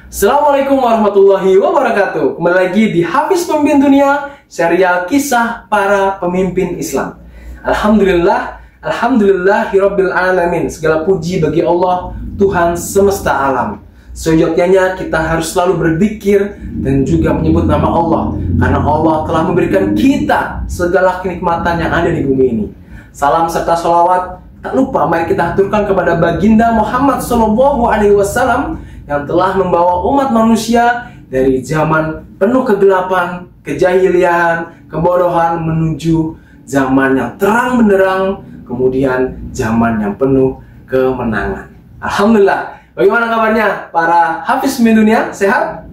Assalamualaikum warahmatullahi wabarakatuh. Kembali lagi di Hafiz Pemimpin Dunia, serial kisah para pemimpin Islam. Alhamdulillahirabbil alamin. Segala puji bagi Allah, Tuhan semesta alam. Seyogyanya kita harus selalu berzikir dan juga menyebut nama Allah, karena Allah telah memberikan kita segala kenikmatan yang ada di bumi ini. Salam serta sholawat tak lupa mari kita haturkan kepada baginda Muhammad SAW yang telah membawa umat manusia dari zaman penuh kegelapan, kejahilian, kebodohan menuju zaman yang terang benderang, kemudian zaman yang penuh kemenangan. Alhamdulillah. Bagaimana kabarnya para Hafiz Pemimpin Dunia? Sehat?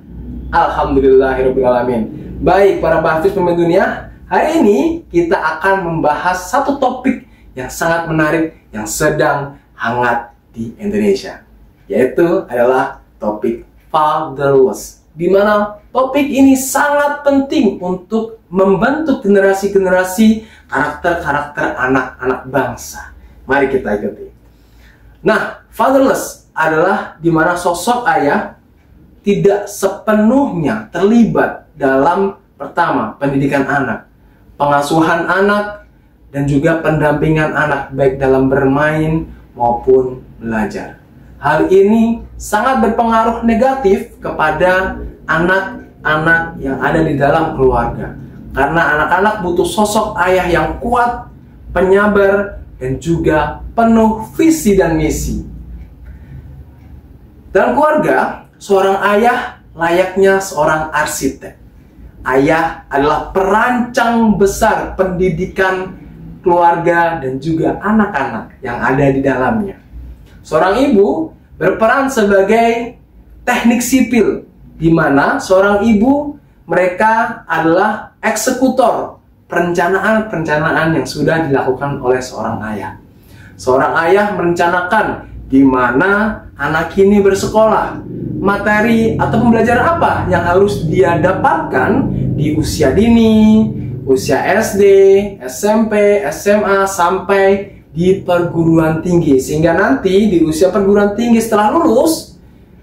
Alhamdulillahirabbil alamin. Baik para Hafiz Pemimpin Dunia, hari ini kita akan membahas satu topik yang sangat menarik yang sedang hangat di Indonesia, yaitu adalah topik fatherless, di mana topik ini sangat penting untuk membentuk generasi-generasi karakter-karakter anak-anak bangsa. Mari kita ikuti. Nah, fatherless adalah di mana sosok ayah tidak sepenuhnya terlibat dalam pertama pendidikan anak, pengasuhan anak, dan juga pendampingan anak baik dalam bermain maupun belajar. Hal ini sangat berpengaruh negatif kepada anak-anak yang ada di dalam keluarga. Karena anak-anak butuh sosok ayah yang kuat, penyabar, dan juga penuh visi dan misi. Dalam keluarga, seorang ayah layaknya seorang arsitek. Ayah adalah perancang besar pendidikan keluarga dan juga anak-anak yang ada di dalamnya. Seorang ibu berperan sebagai teknik sipil, di mana seorang ibu mereka adalah eksekutor perencanaan-perencanaan yang sudah dilakukan oleh seorang ayah. Seorang ayah merencanakan di mana anak ini bersekolah, materi atau pembelajaran apa yang harus dia dapatkan di usia dini, usia SD, SMP, SMA, sampai di perguruan tinggi. Sehingga nanti di usia perguruan tinggi setelah lulus,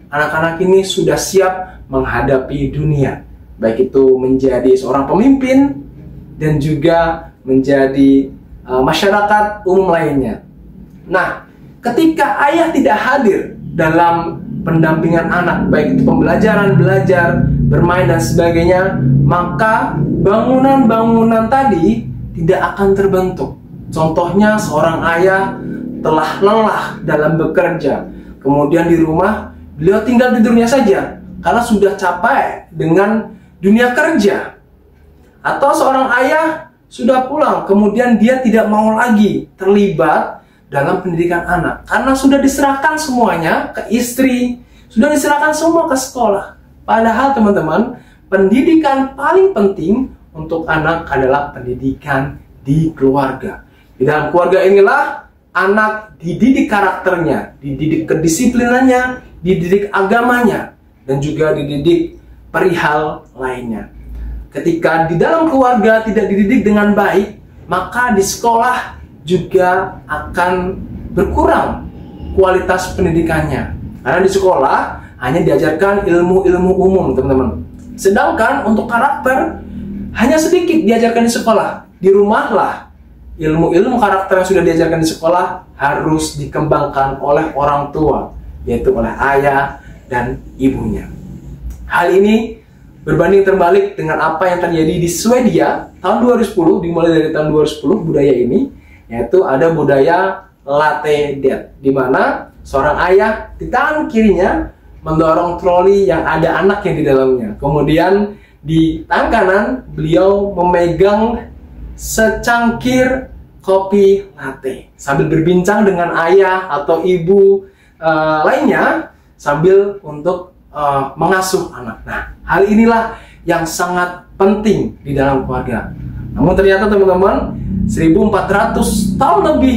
anak-anak ini sudah siap menghadapi dunia. Baik itu menjadi seorang pemimpin dan juga menjadi masyarakat umum lainnya. Nah, ketika ayah tidak hadir dalam pendampingan anak, baik itu pembelajaran, belajar, bermain, dan sebagainya, maka bangunan-bangunan tadi tidak akan terbentuk. Contohnya seorang ayah telah lelah dalam bekerja, kemudian di rumah beliau tinggal tidurnya saja karena sudah capek dengan dunia kerja. Atau seorang ayah sudah pulang, kemudian dia tidak mau lagi terlibat dalam pendidikan anak karena sudah diserahkan semuanya ke istri, sudah diserahkan semua ke sekolah. Padahal teman-teman, pendidikan paling penting untuk anak adalah pendidikan di keluarga. Di dalam keluarga inilah anak dididik karakternya, dididik kedisiplinannya, dididik agamanya, dan juga dididik perihal lainnya. Ketika di dalam keluarga tidak dididik dengan baik, maka di sekolah juga akan berkurang kualitas pendidikannya. Karena di sekolah hanya diajarkan ilmu-ilmu umum, teman-teman. Sedangkan untuk karakter hanya sedikit diajarkan di sekolah. Di rumahlah ilmu-ilmu karakter yang sudah diajarkan di sekolah harus dikembangkan oleh orang tua, yaitu oleh ayah dan ibunya. Hal ini berbanding terbalik dengan apa yang terjadi di Swedia tahun 2010, dimulai dari tahun 2010 budaya ini, yaitu ada budaya latte death, di mana seorang ayah di tangan kirinya mendorong troli yang ada anaknya di dalamnya. Kemudian di tangan kanan beliau memegang secangkir kopi latte sambil berbincang dengan ayah atau ibu lainnya sambil untuk mengasuh anak. Nah, hal inilah yang sangat penting di dalam keluarga. Namun ternyata teman-teman, 1400 tahun lebih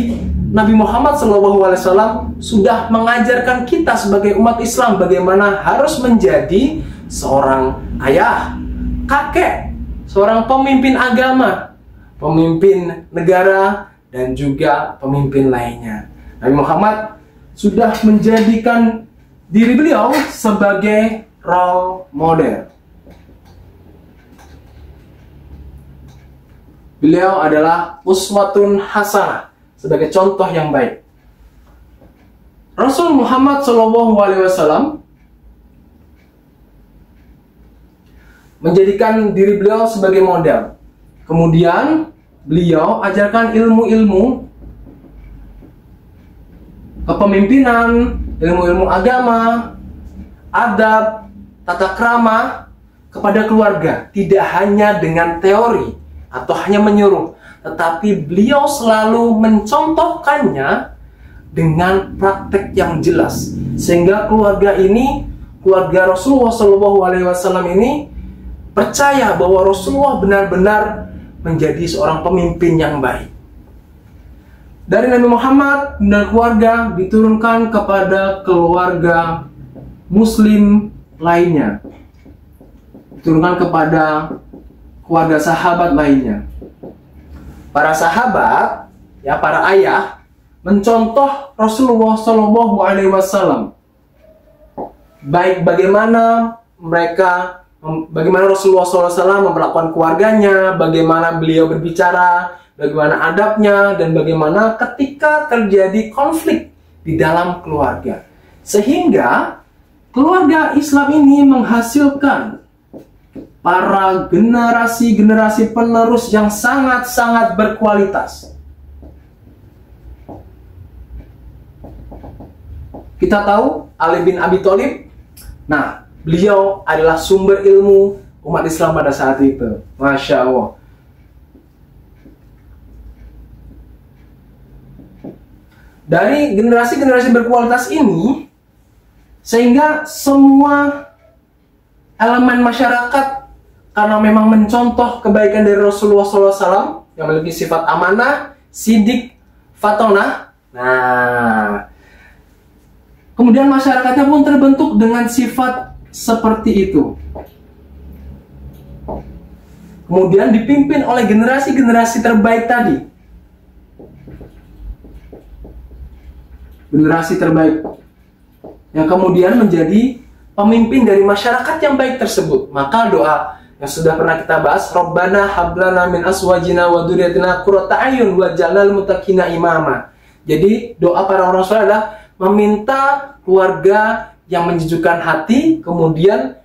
Nabi Muhammad SAW sudah mengajarkan kita sebagai umat Islam bagaimana harus menjadi seorang ayah, kakek, seorang pemimpin agama, pemimpin negara, dan juga pemimpin lainnya. Nabi Muhammad sudah menjadikan diri beliau sebagai role model. Beliau adalah uswatun hasanah, sebagai contoh yang baik. Rasul Muhammad SAW menjadikan diri beliau sebagai model. Kemudian beliau ajarkan ilmu-ilmu kepemimpinan, ilmu-ilmu agama, adab, tata krama kepada keluarga. Tidak hanya dengan teori atau hanya menyuruh, tetapi beliau selalu mencontohkannya dengan praktek yang jelas, sehingga keluarga ini, keluarga Rasulullah SAW ini percaya bahwa Rasulullah benar-benar menjadi seorang pemimpin yang baik. Dari Nabi Muhammad dan keluarga diturunkan kepada keluarga Muslim lainnya, diturunkan kepada keluarga sahabat lainnya. Para sahabat, ya para ayah, mencontoh Rasulullah SAW. Baik bagaimana Rasulullah SAW memperlakukan keluarganya, bagaimana beliau berbicara, bagaimana adabnya, dan bagaimana ketika terjadi konflik di dalam keluarga. Sehingga keluarga Islam ini menghasilkan para generasi-generasi penerus yang sangat-sangat berkualitas. Kita tahu Ali bin Abi Thalib. Nah, beliau adalah sumber ilmu umat Islam pada saat itu. Masya Allah. Dari generasi-generasi berkualitas ini, sehingga semua elemen masyarakat, karena memang mencontoh kebaikan dari Rasulullah SAW yang memiliki sifat amanah, sidik, fatonah. Nah, kemudian masyarakatnya pun terbentuk dengan sifat seperti itu. Kemudian dipimpin oleh generasi-generasi terbaik tadi. Generasi terbaik yang kemudian menjadi pemimpin dari masyarakat yang baik tersebut. Maka doa yang sudah pernah kita bahas, Rabbana hablana min aswajina wa dzurriyyatina qurrata a'yun waj'alnal muttaqina imama. Jadi doa para orang soleh adalah meminta keluarga yang menjejukkan hati, kemudian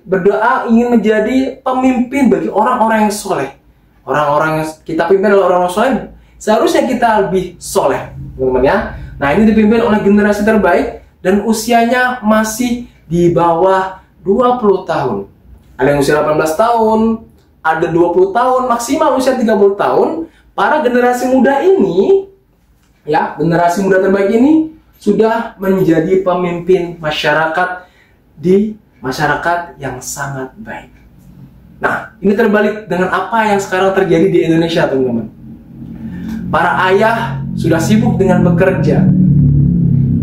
berdoa ingin menjadi pemimpin bagi orang-orang yang soleh. Orang-orang yang kita pimpin adalah orang-orang soleh, seharusnya kita lebih soleh, teman-teman ya. Nah, ini dipimpin oleh generasi terbaik dan usianya masih di bawah 20 tahun. Ada yang usia 18 tahun, ada 20 tahun, maksimal usia 30 tahun. Para generasi muda ini, ya, generasi muda terbaik ini sudah menjadi pemimpin masyarakat di masyarakat yang sangat baik. Nah, ini terbalik dengan apa yang sekarang terjadi di Indonesia, teman-teman. Para ayah sudah sibuk dengan bekerja.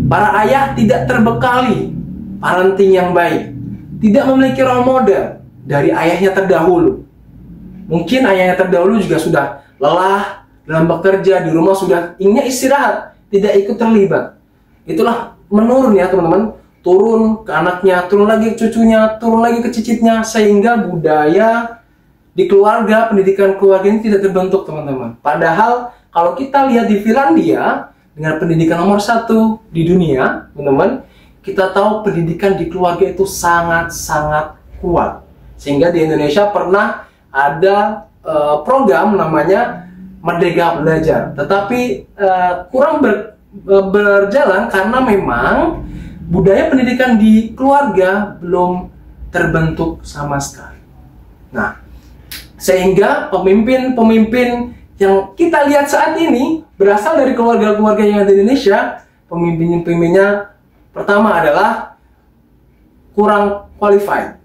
Para ayah tidak terbekali parenting yang baik, tidak memiliki role model dari ayahnya terdahulu. Mungkin ayahnya terdahulu juga sudah lelah dalam bekerja, di rumah sudah ingin istirahat, tidak ikut terlibat. Itulah menurun ya teman-teman, turun ke anaknya, turun lagi ke cucunya, turun lagi ke cicitnya, sehingga budaya di keluarga, pendidikan keluarga ini tidak terbentuk, teman-teman. Padahal kalau kita lihat di Finlandia dengan pendidikan nomor 1 di dunia, teman-teman, kita tahu pendidikan di keluarga itu sangat-sangat kuat. Sehingga di Indonesia pernah ada program namanya Merdeka Belajar, tetapi kurang berjalan karena memang budaya pendidikan di keluarga belum terbentuk sama sekali. Nah, sehingga pemimpin-pemimpin yang kita lihat saat ini berasal dari keluarga-keluarga yang ada di Indonesia. Pemimpin-pemimpinnya pertama adalah kurang qualified,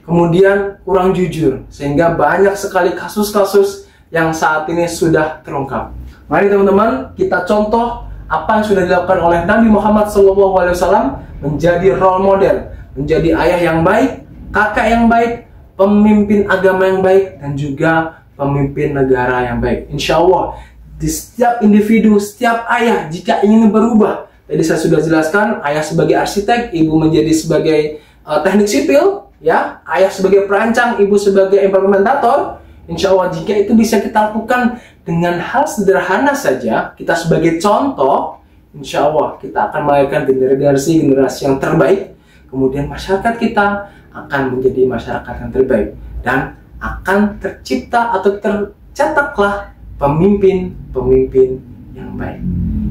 kemudian kurang jujur, sehingga banyak sekali kasus-kasus yang saat ini sudah terungkap. Mari teman-teman, kita contoh apa yang sudah dilakukan oleh Nabi Muhammad SAW menjadi role model, menjadi ayah yang baik, kakak yang baik, pemimpin agama yang baik, dan juga pemimpin negara yang baik. Insya Allah, di setiap individu, setiap ayah jika ingin berubah Tadi saya sudah jelaskan, ayah sebagai arsitek, ibu menjadi sebagai teknik sipil, ya, ayah sebagai perancang, ibu sebagai implementator. Insya Allah jika itu bisa kita lakukan dengan hal sederhana saja, kita sebagai contoh, insya Allah kita akan melahirkan generasi yang terbaik. Kemudian masyarakat kita akan menjadi masyarakat yang terbaik dan akan tercipta atau tercetaklah pemimpin-pemimpin yang baik.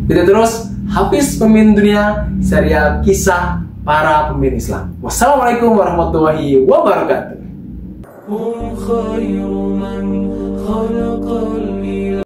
Jadi terus Hafiz Pemimpin Dunia, serial kisah para pemimpin Islam. Wassalamualaikum warahmatullahi wabarakatuh.